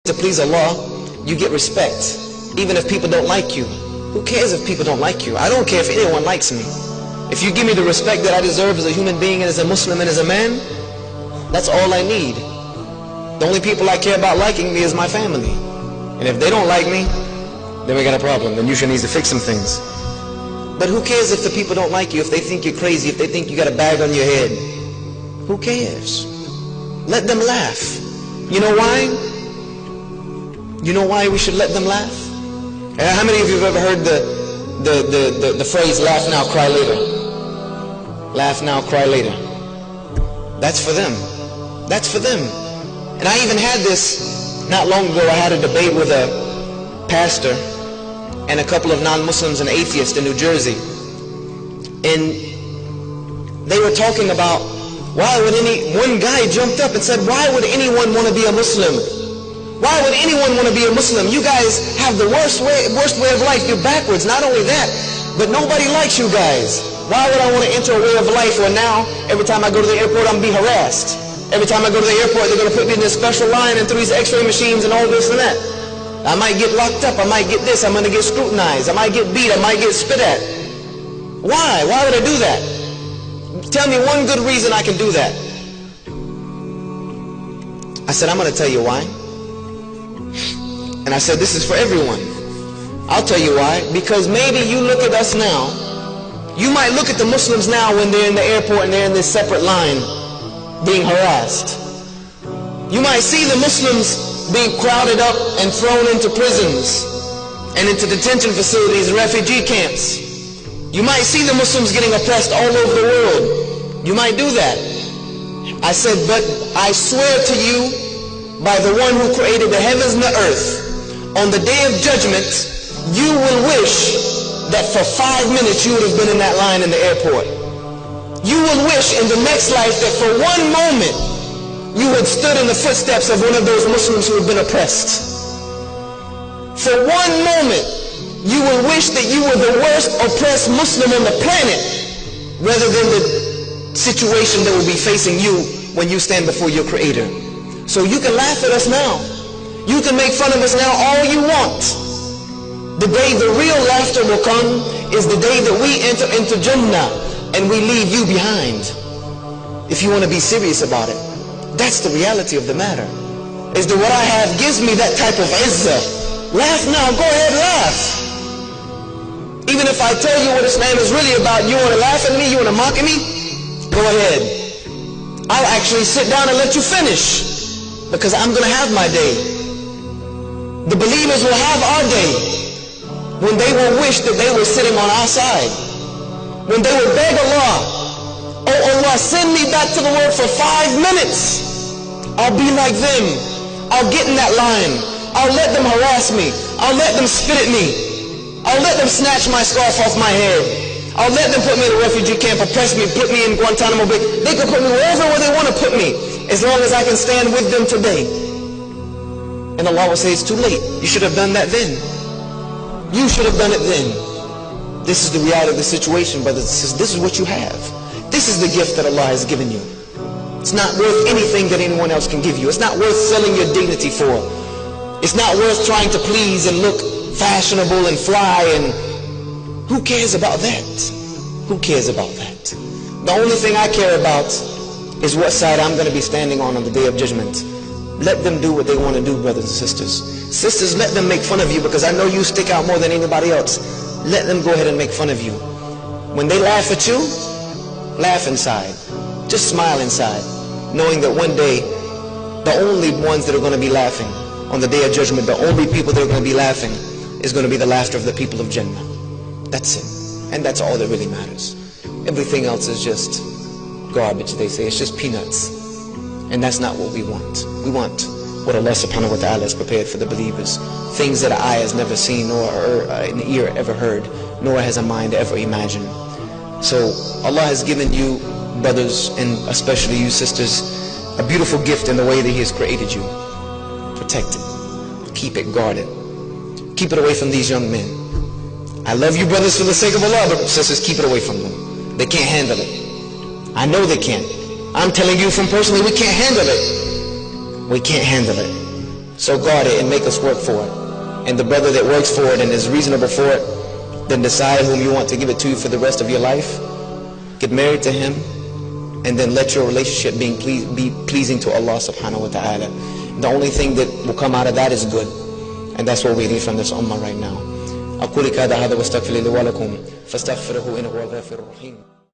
To please Allah, you get respect, even if people don't like you. Who cares if people don't like you? I don't care if anyone likes me. If you give me the respect that I deserve as a human being and as a Muslim and as a man, that's all I need. The only people I care about liking me is my family. And if they don't like me, then we got a problem. Then you should need to fix some things. But who cares if the people don't like you, if they think you're crazy, if they think you got a bag on your head? Who cares? Let them laugh. You know why? You know why we should let them laugh? How many of you have ever heard the phrase, laugh now, cry later? Laugh now, cry later. That's for them. That's for them. And I even had this not long ago. I had a debate with a pastor and a couple of non-Muslims and atheists in New Jersey. And they were talking about one guy jumped up and said, why would anyone want to be a Muslim? Why would anyone want to be a Muslim? You guys have the worst way of life. You're backwards. Not only that, but nobody likes you guys. Why would I want to enter a way of life where now, every time I go to the airport, I'm being harassed? Every time I go to the airport, they're going to put me in this special line and through these x-ray machines and all this and that. I might get locked up. I might get this. I'm going to get scrutinized. I might get beat. I might get spit at. Why? Why would I do that? Tell me one good reason I can do that. I said, I'm going to tell you why. And I said, this is for everyone. I'll tell you why. Because maybe you look at us now, you might look at the Muslims now when they're in the airport and they're in this separate line being harassed. You might see the Muslims being crowded up and thrown into prisons and into detention facilities and refugee camps. You might see the Muslims getting oppressed all over the world. You might do that. I said, but I swear to you by the one who created the heavens and the earth, on the day of judgment, you will wish that for 5 minutes you would have been in that line in the airport. You will wish in the next life that for 1 moment you had stood in the footsteps of one of those Muslims who had been oppressed. For 1 moment you will wish that you were the worst oppressed Muslim on the planet, rather than the situation that will be facing you when you stand before your Creator. So you can laugh at us now. You can make fun of us now all you want. The day the real laughter will come is the day that we enter into Jannah and we leave you behind. If you want to be serious about it, that's the reality of the matter. Is that what I have gives me that type of izzah. Laugh now, go ahead, laugh. Even if I tell you what Islam is really about, you want to laugh at me, you want to mock at me, go ahead. I'll actually sit down and let you finish, because I'm going to have my day. The believers will have our day when they will wish that they were sitting on our side. When they will beg Allah, oh Allah, send me back to the world for 5 minutes. I'll be like them. I'll get in that line. I'll let them harass me. I'll let them spit at me. I'll let them snatch my scarf off my head. I'll let them put me in a refugee camp, oppress me, put me in Guantanamo Bay. They can put me wherever they want to put me, as long as I can stand with them today. And Allah will say, it's too late. You should have done that then. You should have done it then. This is the reality of the situation, brothers and sisters. This is what you have. This is the gift that Allah has given you. It's not worth anything that anyone else can give you. It's not worth selling your dignity for. It's not worth trying to please and look fashionable and fly, and who cares about that? Who cares about that? The only thing I care about is what side I'm going to be standing on the day of judgment. Let them do what they want to do, brothers and sisters. Sisters, let them make fun of you, because I know you stick out more than anybody else. Let them go ahead and make fun of you. When they laugh at you, laugh inside. Just smile inside, knowing that one day, the only ones that are going to be laughing on the day of judgment, the only people that are going to be laughing is going to be the laughter of the people of Jannah. That's it. And that's all that really matters. Everything else is just garbage, they say. It's just peanuts. And that's not what we want. We want what Allah subhanahu wa ta'ala has prepared for the believers. Things that an eye has never seen, nor an ear ever heard, nor has a mind ever imagined. So Allah has given you, brothers, and especially you sisters, a beautiful gift in the way that He has created you. Protect it. Keep it guarded. Keep it away from these young men. I love you, brothers, for the sake of Allah, but sisters, keep it away from them. They can't handle it. I know they can't. I'm telling you from personally, we can't handle it. We can't handle it. So guard it and make us work for it. And the brother that works for it and is reasonable for it, then decide whom you want to give it to for the rest of your life. Get married to him, and then let your relationship be pleasing to Allah subhanahu wa ta'ala. The only thing that will come out of that is good. And that's what we need from this ummah right now. أقول كذا هذا واستغفر لي ولكم فاستغفروه إنه هو الغفور الرحيم.